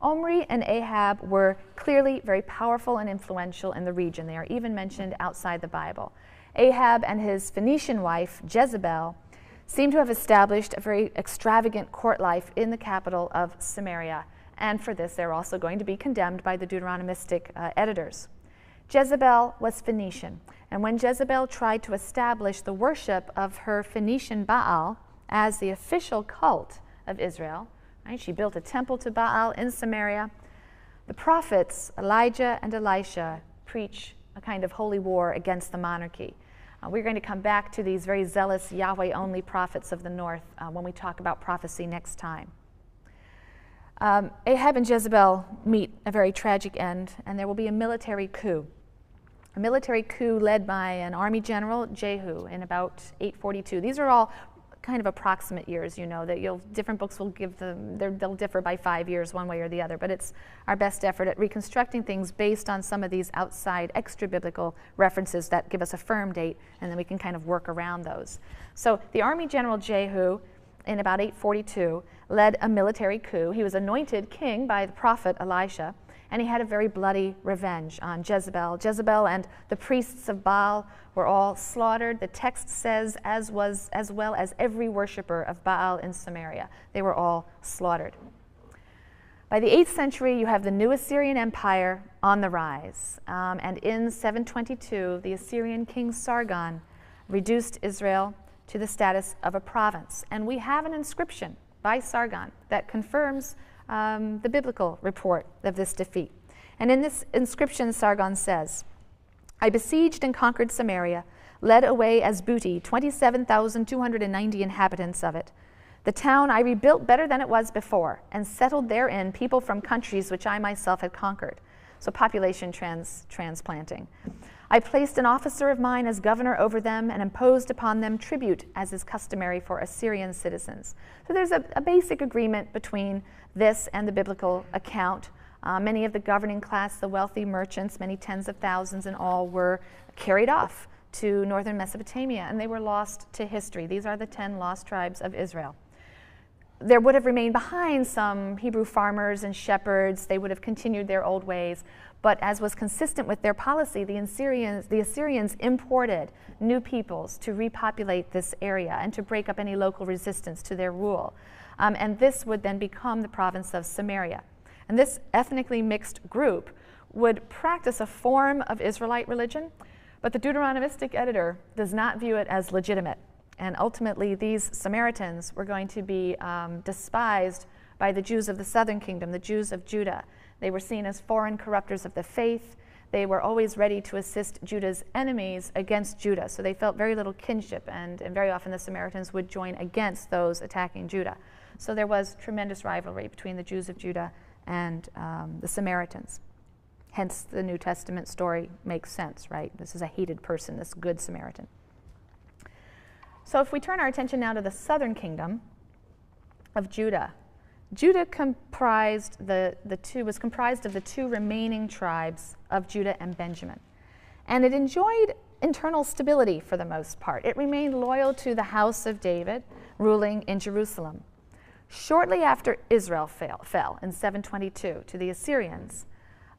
Omri and Ahab were clearly very powerful and influential in the region. They are even mentioned outside the Bible. Ahab and his Phoenician wife, Jezebel, seem to have established a very extravagant court life in the capital of Samaria, and for this they're also going to be condemned by the Deuteronomistic editors. Jezebel was Phoenician, and when Jezebel tried to establish the worship of her Phoenician Baal as the official cult of Israel, right, she built a temple to Baal in Samaria. The prophets Elijah and Elisha preach a kind of holy war against the monarchy. We're going to come back to these very zealous Yahweh-only prophets of the north when we talk about prophecy next time. Ahab and Jezebel meet a very tragic end, and there will be a military coup. A military coup led by an army general, Jehu, in about 842. These are all kind of approximate years, you know, that different books will give them, they'll differ by 5 years one way or the other, but it's our best effort at reconstructing things based on some of these outside extra-biblical references that give us a firm date, and then we can kind of work around those. So the army general Jehu, in about 842, led a military coup. He was anointed king by the prophet Elisha, and he had a very bloody revenge on Jezebel. Jezebel and the priests of Baal were all slaughtered. The text says, as well as every worshiper of Baal in Samaria. They were all slaughtered. By the 8th century, you have the new Assyrian Empire on the rise. And in 722, the Assyrian king Sargon reduced Israel to the status of a province. And we have an inscription by Sargon that confirms the biblical report of this defeat. And in this inscription, Sargon says, "I besieged and conquered Samaria, led away as booty 27,290 inhabitants of it. The town I rebuilt better than it was before, and settled therein people from countries which I myself had conquered." So population transplanting. "I placed an officer of mine as governor over them and imposed upon them tribute, as is customary for Assyrian citizens." So there's a basic agreement between this and the biblical account. Many of the governing class, the wealthy merchants, many tens of thousands in all, were carried off to northern Mesopotamia, and they were lost to history. These are the 10 lost tribes of Israel. There would have remained behind some Hebrew farmers and shepherds. They would have continued their old ways. But as was consistent with their policy, the Assyrians imported new peoples to repopulate this area and to break up any local resistance to their rule. And this would then become the province of Samaria. And this ethnically mixed group would practice a form of Israelite religion, but the Deuteronomistic editor does not view it as legitimate. And ultimately, these Samaritans were going to be despised by the Jews of the southern kingdom, the Jews of Judah. They were seen as foreign corrupters of the faith. They were always ready to assist Judah's enemies against Judah. So they felt very little kinship, and very often the Samaritans would join against those attacking Judah. So there was tremendous rivalry between the Jews of Judah and the Samaritans. Hence, the New Testament story makes sense, right? This is a hated person, this good Samaritan. So if we turn our attention now to the southern kingdom of Judah, Judah was comprised of the two remaining tribes of Judah and Benjamin. And it enjoyed internal stability for the most part. It remained loyal to the house of David, ruling in Jerusalem. Shortly after Israel fell in 722 to the Assyrians,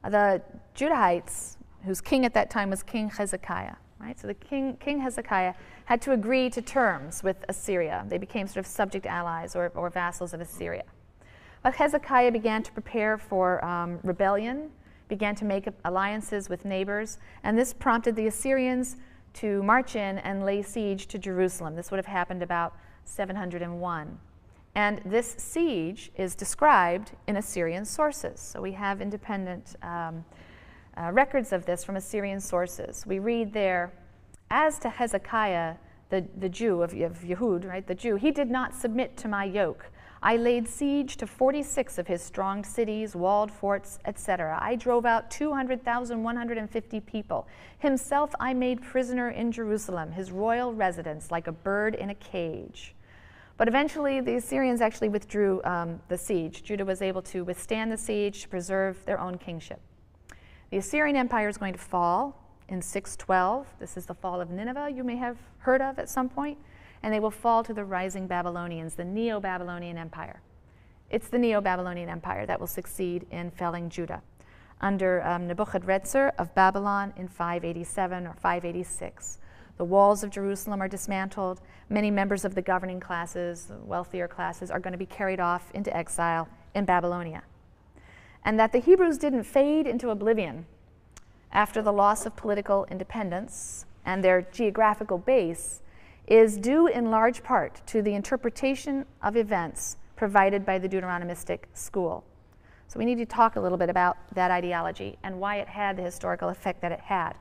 the Judahites, whose king at that time was King Hezekiah, right? So the King Hezekiah had to agree to terms with Assyria. They became sort of subject allies or vassals of Assyria. But Hezekiah began to prepare for rebellion, began to make alliances with neighbors, and this prompted the Assyrians to march in and lay siege to Jerusalem. This would have happened about 701. And this siege is described in Assyrian sources. So we have independent records of this from Assyrian sources. We read there, as to Hezekiah, the Jew of Yehud, right, the Jew, he did not submit to my yoke. I laid siege to 46 of his strong cities, walled forts, etc. I drove out 200,150 people. Himself I made prisoner in Jerusalem, his royal residence, like a bird in a cage. But eventually the Assyrians actually withdrew the siege. Judah was able to withstand the siege to preserve their own kingship. The Assyrian Empire is going to fall in 612. This is the fall of Nineveh, you may have heard of at some point. And they will fall to the rising Babylonians, the Neo-Babylonian Empire. It's the Neo-Babylonian Empire that will succeed in felling Judah under Nebuchadnezzar of Babylon in 587 or 586. The walls of Jerusalem are dismantled. Many members of the governing classes, the wealthier classes, are going to be carried off into exile in Babylonia. And that the Hebrews didn't fade into oblivion after the loss of political independence and their geographical base is due in large part to the interpretation of events provided by the Deuteronomistic school. So we need to talk a little bit about that ideology and why it had the historical effect that it had.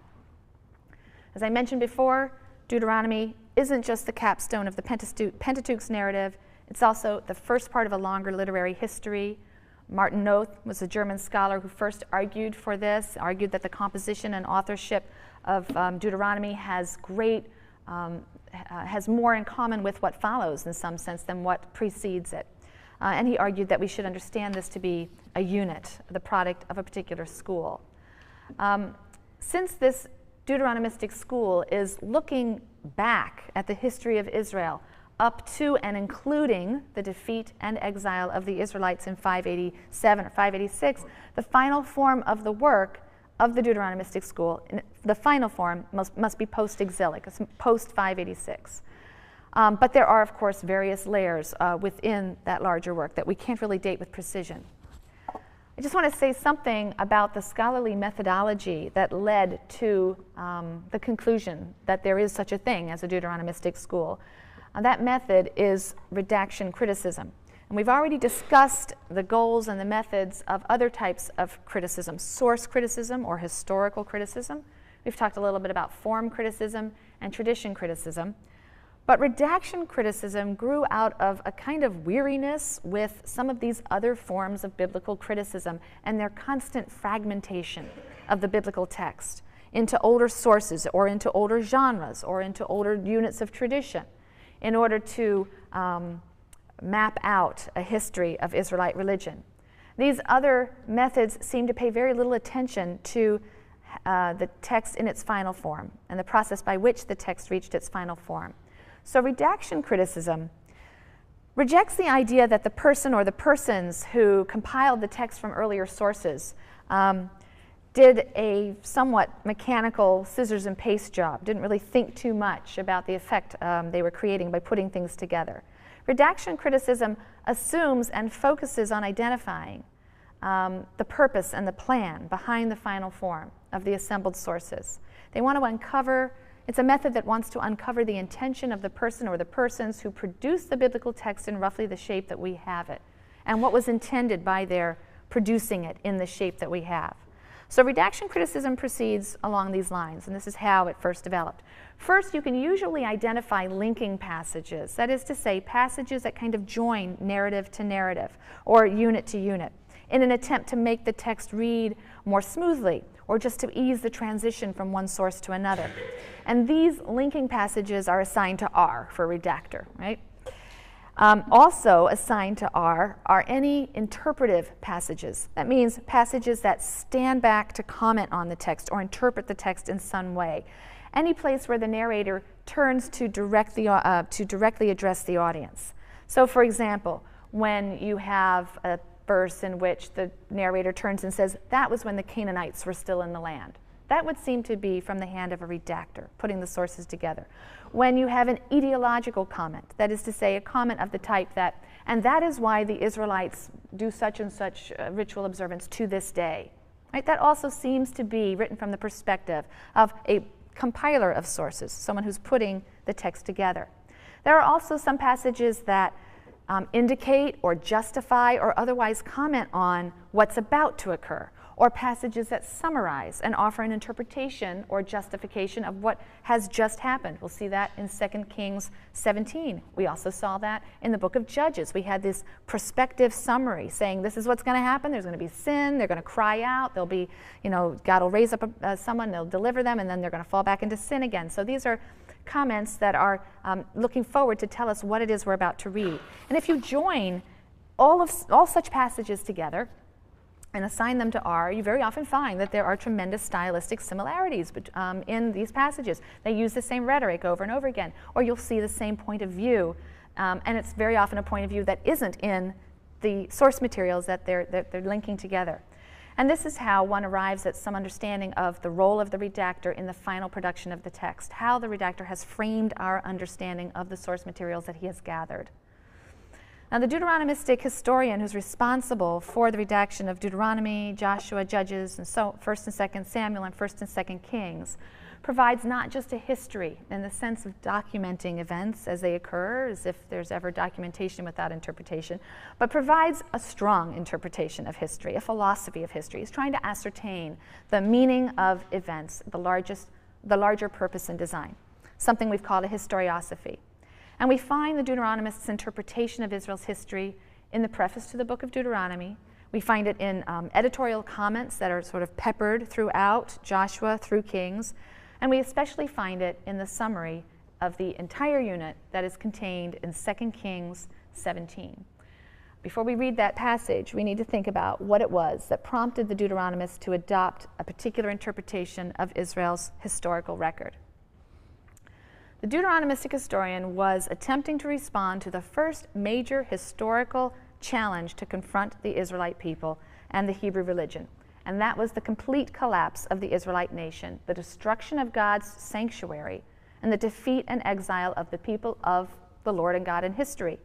As I mentioned before, Deuteronomy isn't just the capstone of the Pentateuch's narrative, it's also the first part of a longer literary history. Martin Noth was a German scholar who first argued for this, argued that the composition and authorship of Deuteronomy has more in common with what follows in some sense than what precedes it. And he argued that we should understand this to be a unit, the product of a particular school. Since this Deuteronomistic school is looking back at the history of Israel up to and including the defeat and exile of the Israelites in 587 or 586, the final form of the work of the Deuteronomistic school, the final form must be post-exilic, it's post-586. But there are, of course, various layers within that larger work that we can't really date with precision. I just want to say something about the scholarly methodology that led to the conclusion that there is such a thing as a Deuteronomistic school. That method is redaction criticism. And we've already discussed the goals and the methods of other types of criticism, source criticism or historical criticism. We've talked a little bit about form criticism and tradition criticism. But redaction criticism grew out of a kind of weariness with some of these other forms of biblical criticism and their constant fragmentation of the biblical text into older sources or into older genres or into older units of tradition in order to map out a history of Israelite religion. These other methods seem to pay very little attention to the text in its final form and the process by which the text reached its final form. So redaction criticism rejects the idea that the person or the persons who compiled the text from earlier sources did a somewhat mechanical scissors and paste job, didn't really think too much about the effect they were creating by putting things together. Redaction criticism assumes and focuses on identifying the purpose and the plan behind the final form of the assembled sources. They want to uncover, it's a method that wants to uncover the intention of the person or the persons who produced the biblical text in roughly the shape that we have it, and what was intended by their producing it in the shape that we have. So redaction criticism proceeds along these lines, and this is how it first developed. First, you can usually identify linking passages, that is to say, passages that kind of join narrative to narrative or unit to unit in an attempt to make the text read more smoothly or just to ease the transition from one source to another. And these linking passages are assigned to R for redactor, right? Also assigned to R are any interpretive passages. That means passages that stand back to comment on the text or interpret the text in some way. Any place where the narrator turns to directly address the audience. So for example, when you have a verse in which the narrator turns and says, that was when the Canaanites were still in the land. That would seem to be from the hand of a redactor, putting the sources together. When you have an ideological comment, that is to say, a comment of the type that, and that is why the Israelites do such and such ritual observance to this day. Right? That also seems to be written from the perspective of a compiler of sources, someone who's putting the text together. There are also some passages that indicate or justify or otherwise comment on what's about to occur, or passages that summarize and offer an interpretation or justification of what has just happened. We'll see that in 2 Kings 17. We also saw that in the book of Judges. We had this prospective summary saying this is what's going to happen. There's going to be sin. They're going to cry out. There'll be, God will raise up someone. They'll deliver them, and then they're going to fall back into sin again. So these are comments that are looking forward to tell us what it is we're about to read. And if you join all such passages together and assign them to R, you very often find that there are tremendous stylistic similarities in these passages. They use the same rhetoric over and over again, or you'll see the same point of view, and it's very often a point of view that isn't in the source materials that they're linking together. And this is how one arrives at some understanding of the role of the redactor in the final production of the text, how the redactor has framed our understanding of the source materials that he has gathered. Now, the Deuteronomistic historian who's responsible for the redaction of Deuteronomy, Joshua, Judges, and so 1st and 2nd Samuel, and 1st and 2nd Kings, provides not just a history in the sense of documenting events as they occur, as if there's ever documentation without interpretation, but provides a strong interpretation of history, a philosophy of history. He's trying to ascertain the meaning of events, the larger purpose and design, something we've called a historiosophy. And we find the Deuteronomist's interpretation of Israel's history in the preface to the book of Deuteronomy. We find it in editorial comments that are sort of peppered throughout Joshua through Kings. And we especially find it in the summary of the entire unit that is contained in 2 Kings 17. Before we read that passage, we need to think about what it was that prompted the Deuteronomist to adopt a particular interpretation of Israel's historical record. The Deuteronomistic historian was attempting to respond to the first major historical challenge to confront the Israelite people and the Hebrew religion, and that was the complete collapse of the Israelite nation, the destruction of God's sanctuary, and the defeat and exile of the people of the Lord and God in history.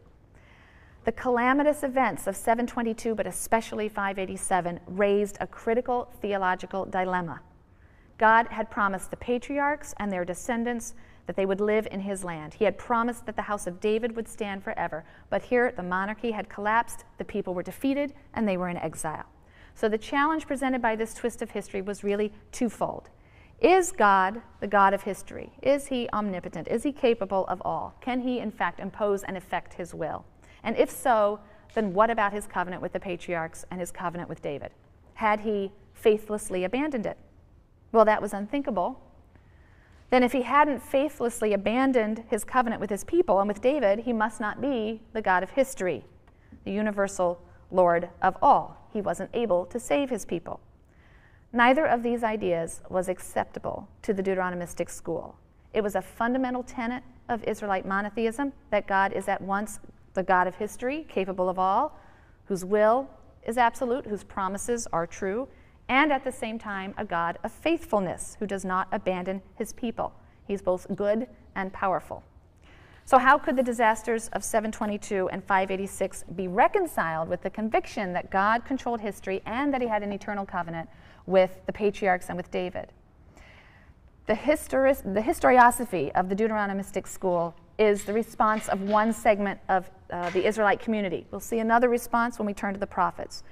The calamitous events of 722, but especially 587, raised a critical theological dilemma. God had promised the patriarchs and their descendants that they would live in his land. He had promised that the house of David would stand forever, but here the monarchy had collapsed, the people were defeated, and they were in exile. So the challenge presented by this twist of history was really twofold. Is God the God of history? Is he omnipotent? Is he capable of all? Can he, in fact, impose and effect his will? And if so, then what about his covenant with the patriarchs and his covenant with David? Had he faithlessly abandoned it? Well, that was unthinkable. Then if he hadn't faithlessly abandoned his covenant with his people and with David, he must not be the God of history, the universal Lord of all. He wasn't able to save his people. Neither of these ideas was acceptable to the Deuteronomistic school. It was a fundamental tenet of Israelite monotheism that God is at once the God of history, capable of all, whose will is absolute, whose promises are true, and at the same time a God of faithfulness who does not abandon his people. He's both good and powerful. So how could the disasters of 722 and 586 be reconciled with the conviction that God controlled history and that he had an eternal covenant with the patriarchs and with David? The historiosophy of the Deuteronomistic school is the response of one segment of the Israelite community. We'll see another response when we turn to the prophets.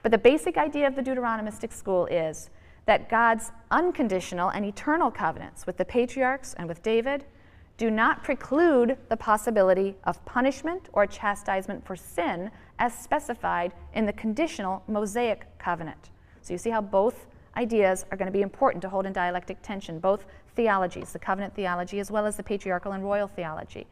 But the basic idea of the Deuteronomistic school is that God's unconditional and eternal covenants with the patriarchs and with David do not preclude the possibility of punishment or chastisement for sin as specified in the conditional Mosaic covenant. So you see how both ideas are going to be important to hold in dialectic tension, both theologies, the covenant theology as well as the patriarchal and royal theology.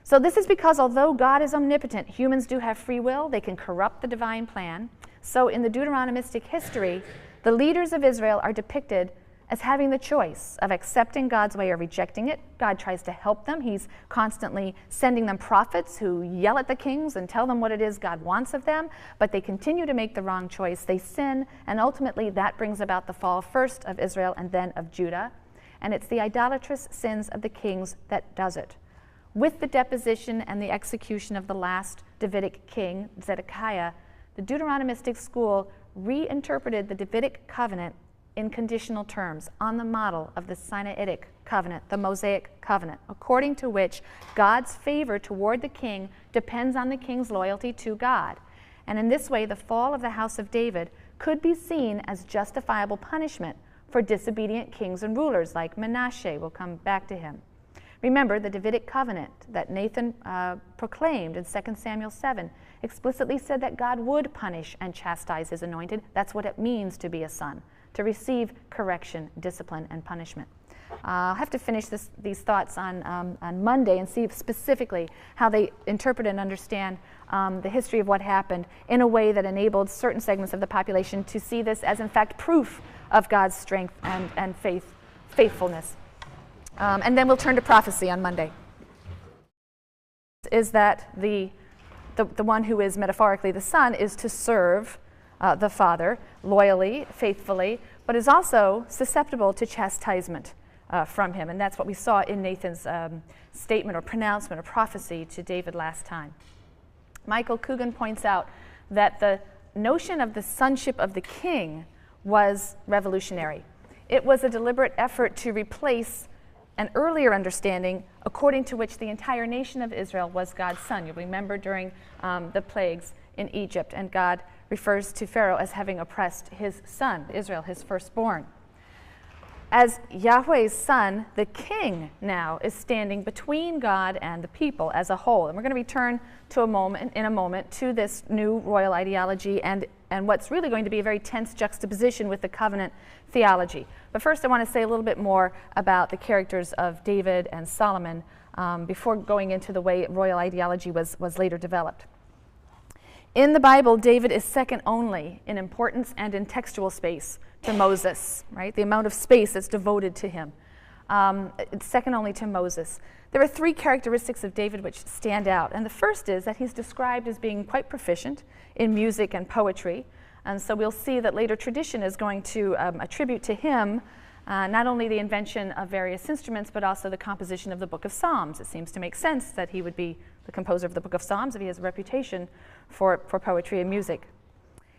So this is because although God is omnipotent, humans do have free will, they can corrupt the divine plan. So in the Deuteronomistic history, the leaders of Israel are depicted as having the choice of accepting God's way or rejecting it. God tries to help them. He's constantly sending them prophets who yell at the kings and tell them what it is God wants of them, but they continue to make the wrong choice. They sin, and ultimately that brings about the fall first of Israel and then of Judah. And it's the idolatrous sins of the kings that does it. With the deposition and the execution of the last Davidic king, Zedekiah, the Deuteronomistic school reinterpreted the Davidic covenant in conditional terms on the model of the Sinaitic covenant, the Mosaic covenant, according to which God's favor toward the king depends on the king's loyalty to God. And in this way, the fall of the house of David could be seen as justifiable punishment for disobedient kings and rulers like Manasseh. We'll come back to him. Remember, the Davidic covenant that Nathan proclaimed in 2 Samuel 7 explicitly said that God would punish and chastise his anointed. That's what it means to be a son, to receive correction, discipline, and punishment. I'll have to finish these thoughts on Monday and see specifically how they interpret and understand the history of what happened in a way that enabled certain segments of the population to see this as, in fact, proof of God's strength and faithfulness. And then we'll turn to prophecy on Monday. Is that the one who is metaphorically the son is to serve the father loyally, faithfully, but is also susceptible to chastisement from him. And that's what we saw in Nathan's statement or pronouncement or prophecy to David last time. Michael Coogan points out that the notion of the sonship of the king was revolutionary. It was a deliberate effort to replace an earlier understanding according to which the entire nation of Israel was God's son. You'll remember during the plagues in Egypt, and God refers to Pharaoh as having oppressed his son, Israel, his firstborn. As Yahweh's son, the king now is standing between God and the people as a whole. And we're going to return to in a moment to this new royal ideology and what's really going to be a very tense juxtaposition with the covenant theology. But first I want to say a little bit more about the characters of David and Solomon before going into the way royal ideology was later developed. In the Bible, David is second only in importance and in textual space to Moses, right? The amount of space that's devoted to him. It's second only to Moses. There are three characteristics of David which stand out. And the first is that he's described as being quite proficient in music and poetry. And so we'll see that later tradition is going to attribute to him not only the invention of various instruments, but also the composition of the Book of Psalms. It seems to make sense that he would be the composer of the Book of Psalms if he has a reputation for poetry and music.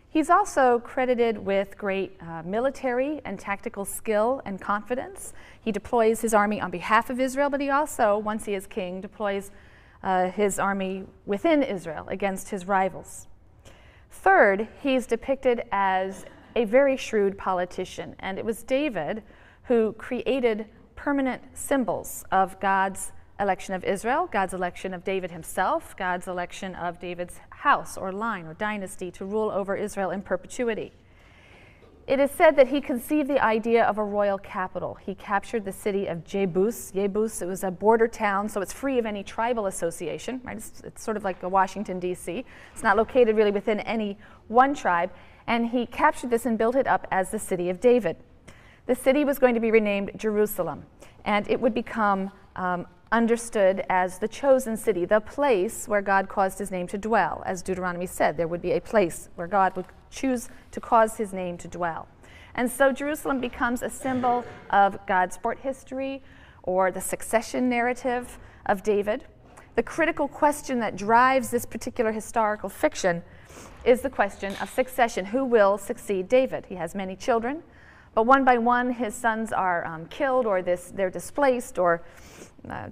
He's also credited with great military and tactical skill and confidence. He deploys his army on behalf of Israel, but he also, once he is king, deploys his army within Israel against his rivals. Third, he's depicted as a very shrewd politician, and it was David who created permanent symbols of God's election of Israel, God's election of David himself, God's election of David's house or line or dynasty to rule over Israel in perpetuity. It is said that he conceived the idea of a royal capital. He captured the city of Jebus. Jebus, it was a border town, so it's free of any tribal association, right? It's sort of like a Washington, D.C. It's not located really within any one tribe. And he captured this and built it up as the city of David. The city was going to be renamed Jerusalem, and it would become understood as the chosen city, the place where God caused his name to dwell. As Deuteronomy said, there would be a place where God would choose to cause his name to dwell. And so Jerusalem becomes a symbol of God's court history or the succession narrative of David. The critical question that drives this particular historical fiction is the question of succession. Who will succeed David? He has many children, but one by one his sons are killed, or they're displaced or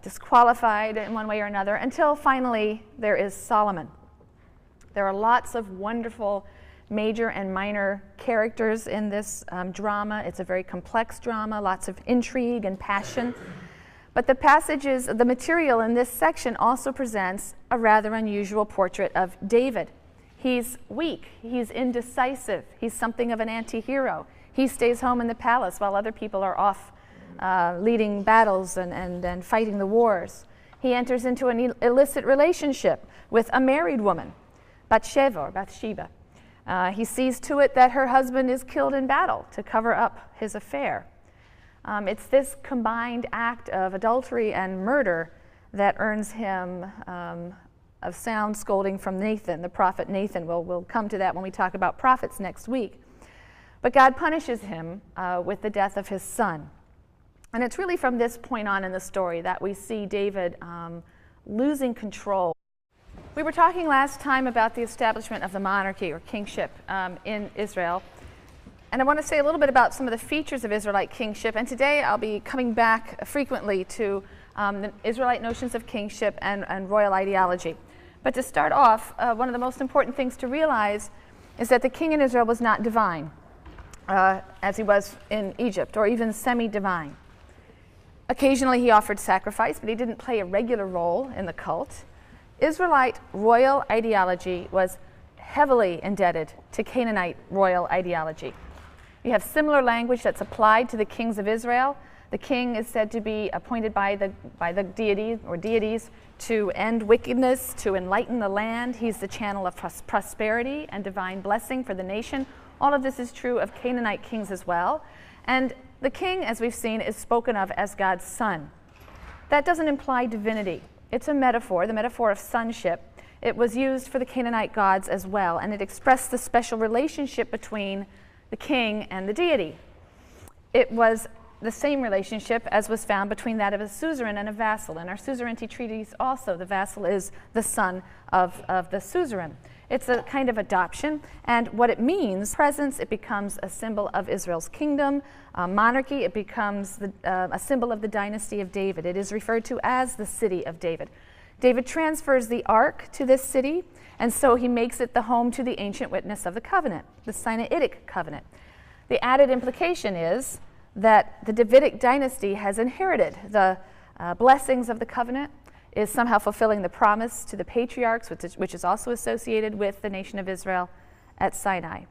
disqualified in one way or another, until finally there is Solomon. There are lots of wonderful major and minor characters in this drama. It's a very complex drama, lots of intrigue and passion. But the material in this section also presents a rather unusual portrait of David. He's weak, he's indecisive, he's something of an anti-hero. He stays home in the palace while other people are off leading battles and fighting the wars. He enters into an illicit relationship with a married woman, Bathsheba. He sees to it that her husband is killed in battle to cover up his affair. It's this combined act of adultery and murder that earns him a sound scolding from Nathan, the prophet Nathan. We'll come to that when we talk about prophets next week. But God punishes him with the death of his son. And it's really from this point on in the story that we see David losing control. We were talking last time about the establishment of the monarchy or kingship in Israel. And I want to say a little bit about some of the features of Israelite kingship. And today I'll be coming back frequently to the Israelite notions of kingship and royal ideology. But to start off, one of the most important things to realize is that the king in Israel was not divine, as he was in Egypt, or even semi-divine. Occasionally he offered sacrifice, but he didn't play a regular role in the cult. Israelite royal ideology was heavily indebted to Canaanite royal ideology. You have similar language that's applied to the kings of Israel. The king is said to be appointed by the deity or deities to end wickedness, to enlighten the land. He's the channel of prosperity and divine blessing for the nation. All of this is true of Canaanite kings as well. And the king, as we've seen, is spoken of as God's son. That doesn't imply divinity. It's a metaphor, the metaphor of sonship. It was used for the Canaanite gods as well, and it expressed the special relationship between the king and the deity. It was the same relationship as was found between that of a suzerain and a vassal. In our suzerainty treaties also, the vassal is the son of the suzerain. It's a kind of adoption, and what it means, presence, it becomes a symbol of Israel's kingdom. Monarchy, it becomes a symbol of the dynasty of David. It is referred to as the city of David. David transfers the ark to this city, and so he makes it the home to the ancient witness of the covenant, the Sinaitic covenant. The added implication is that the Davidic dynasty has inherited the blessings of the covenant, is somehow fulfilling the promise to the patriarchs, which is also associated with the nation of Israel at Sinai.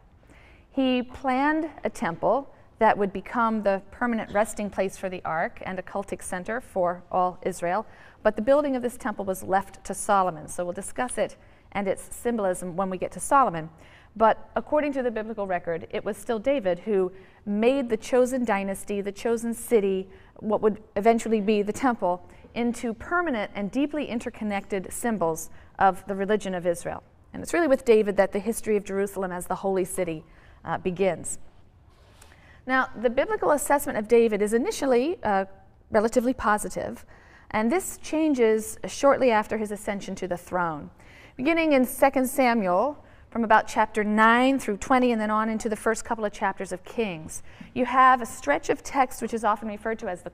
He planned a temple that would become the permanent resting place for the ark and a cultic center for all Israel, but the building of this temple was left to Solomon, so we'll discuss it and its symbolism when we get to Solomon. But according to the biblical record, it was still David who made the chosen dynasty, the chosen city, what would eventually be the temple, into permanent and deeply interconnected symbols of the religion of Israel. And it's really with David that the history of Jerusalem as the holy city begins. Now, the biblical assessment of David is initially relatively positive, and this changes shortly after his ascension to the throne. Beginning in 2 Samuel, from about chapter 9 through 20, and then on into the first couple of chapters of Kings, you have a stretch of text which is often referred to as the